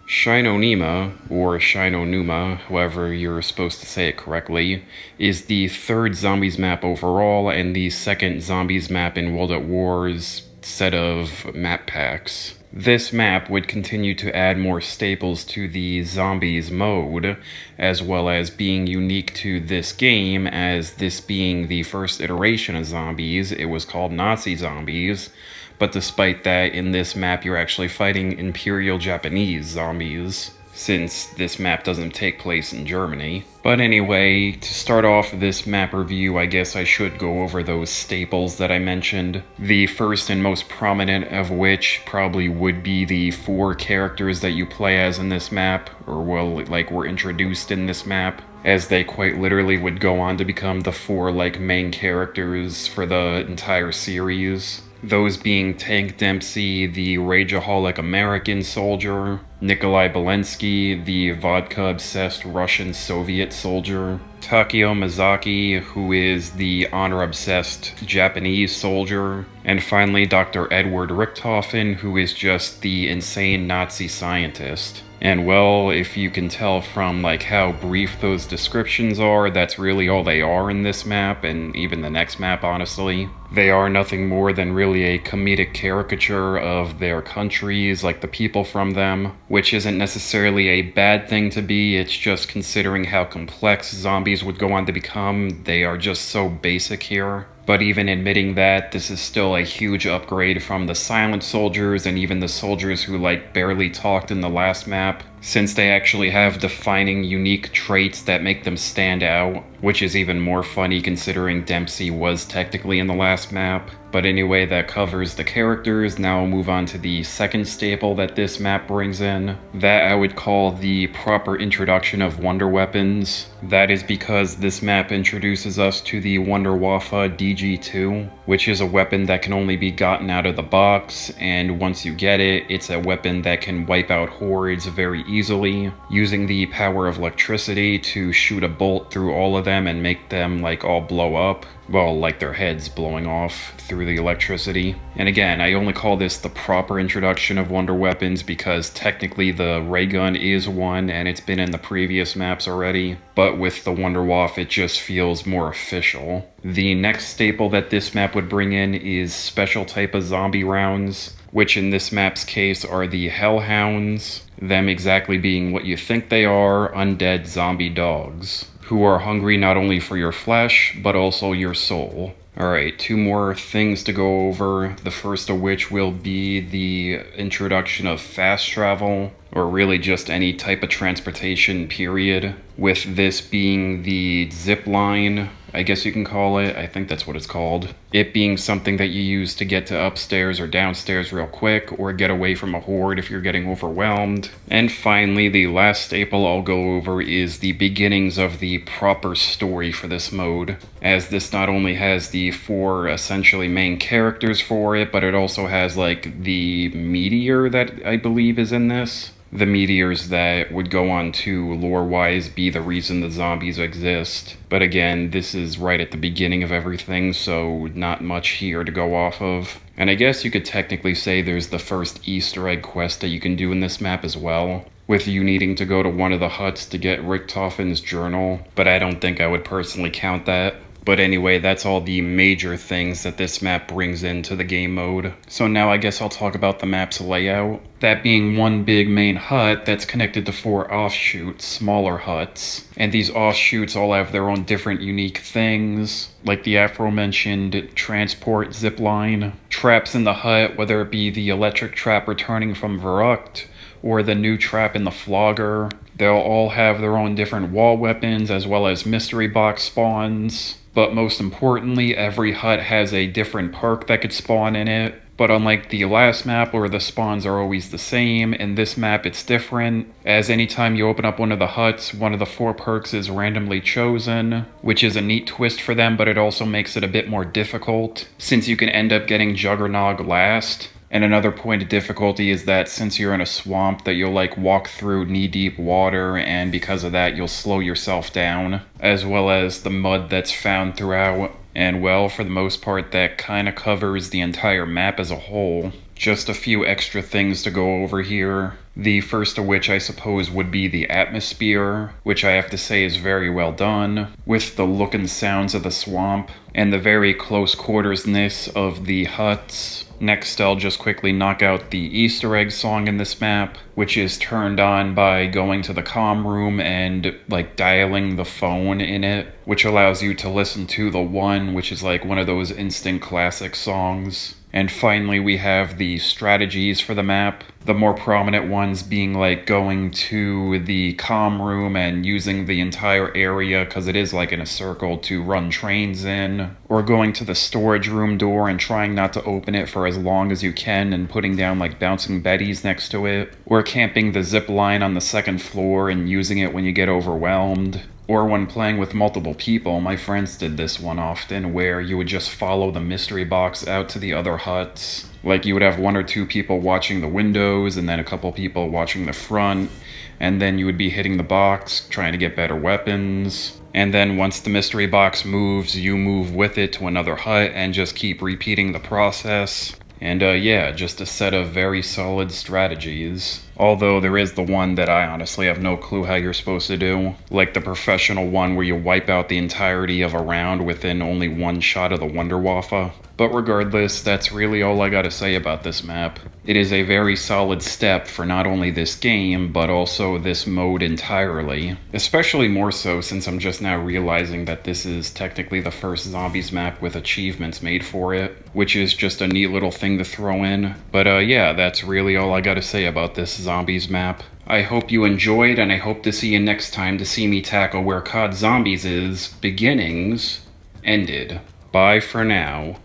Shi No Numa, or Shi No Numa, however you're supposed to say it correctly, is the third zombies map overall and the second zombies map in World at War's set of map packs. This map would continue to add more staples to the zombies mode, as well as being unique to this game, as this being the first iteration of zombies, it was called Nazi zombies. But despite that, in this map you're actually fighting Imperial Japanese zombies, since this map doesn't take place in Germany. But anyway, to start off this map review, I guess I should go over those staples that I mentioned. The first and most prominent of which probably would be the 4 characters that you play as in this map, or well, like were introduced in this map, as they quite literally would go on to become the 4 main characters for the entire series. Those being Tank Dempsey, the rageaholic American soldier, Nikolai Belensky, the vodka-obsessed Russian Soviet soldier, Takeo Mizaki, who is the honor-obsessed Japanese soldier, and finally Dr. Edward Richthofen, who is just the insane Nazi scientist. And well, if you can tell from how brief those descriptions are, that's really all they are in this map, and even the next map, honestly. They are nothing more than really a comedic caricature of their countries, like the people from them, which isn't necessarily a bad thing to be, it's just considering how complex zombies would go on to become, they are just so basic here. But even admitting that, this is still a huge upgrade from the silent soldiers and even the soldiers who barely talked in the last map, since they actually have defining unique traits that make them stand out, which is even more funny considering Dempsey was technically in the last map. But anyway, that covers the characters. Now we'll move on to the second staple that this map brings in. That I would call the proper introduction of wonder weapons. That is because this map introduces us to the Wunderwaffe DG2, which is a weapon that can only be gotten out of the box, and once you get it, it's a weapon that can wipe out hordes very easily, using the power of electricity to shoot a bolt through all of them and make them all blow up. Well, like their heads blowing off through the electricity. And again, I only call this the proper introduction of wonder weapons because technically the ray gun is one and it's been in the previous maps already, but with the Wunderwaffe it just feels more official. The next staple that this map would bring in is special type of zombie rounds, which in this map's case are the Hellhounds, them exactly being what you think they are, undead zombie dogs, who are hungry not only for your flesh, but also your soul. Alright, 2 more things to go over, the first of which will be the introduction of fast travel, or really just any type of transportation, period, with this being the zip line, I guess you can call it. I think that's what it's called. It being something that you use to get to upstairs or downstairs real quick, or get away from a horde if you're getting overwhelmed. And finally, the last staple I'll go over is the beginnings of the proper story for this mode, as this not only has the 4 essentially main characters for it, but it also has the meteor that I believe is in this. The meteors that would go on to, lore-wise, be the reason the zombies exist. But again, this is right at the beginning of everything, so not much here to go off of. And I guess you could technically say there's the first Easter egg quest that you can do in this map as well, with you needing to go to one of the huts to get Richthofen's journal, but I don't think I would personally count that. But anyway, that's all the major things that this map brings into the game mode. So now I guess I'll talk about the map's layout. That being one big main hut that's connected to 4 offshoots, smaller huts. And these offshoots all have their own different unique things, like the aforementioned transport zipline, traps in the hut, whether it be the electric trap returning from Verrucht, or the new trap in the Flogger. They'll all have their own different wall weapons as well as mystery box spawns. But most importantly, every hut has a different perk that could spawn in it. But unlike the last map where the spawns are always the same, in this map it's different, as anytime you open up one of the huts, one of the 4 perks is randomly chosen, which is a neat twist for them, but it also makes it a bit more difficult, since you can end up getting Juggernog last. And another point of difficulty is that since you're in a swamp that you'll walk through knee-deep water, and because of that you'll slow yourself down, as well as the mud that's found throughout. And well, for the most part that kinda covers the entire map as a whole. Just a few extra things to go over here. The first of which I suppose would be the atmosphere, which I have to say is very well done, with the look and sounds of the swamp, and the very close quartersness of the huts. Next, I'll just quickly knock out the Easter egg song in this map, which is turned on by going to the comm room and, like, dialing the phone in it, which allows you to listen to the one, which is like one of those instant classic songs. And finally, we have the strategies for the map. The more prominent ones being like going to the comm room and using the entire area, because it is like in a circle, to run trains in, or going to the storage room door and trying not to open it for as long as you can and putting down like bouncing betties next to it, or camping the zip line on the second floor and using it when you get overwhelmed. Or when playing with multiple people, my friends did this one often, where you would just follow the mystery box out to the other huts. Like, you would have 1 or 2 people watching the windows, and then a couple people watching the front, and then you would be hitting the box, trying to get better weapons. And then once the mystery box moves, you move with it to another hut and just keep repeating the process. And yeah, just a set of very solid strategies. Although there is the one that I honestly have no clue how you're supposed to do. Like the professional one where you wipe out the entirety of a round within only one shot of the Wunderwaffe. But regardless, that's really all I gotta say about this map. It is a very solid step for not only this game, but also this mode entirely. Especially more so since I'm just now realizing that this is technically the first Zombies map with achievements made for it, which is just a neat little thing to throw in. But yeah, that's really all I gotta say about this Zombies map. I hope you enjoyed, and I hope to see you next time to see me tackle where COD Zombies' beginnings ended. Bye for now.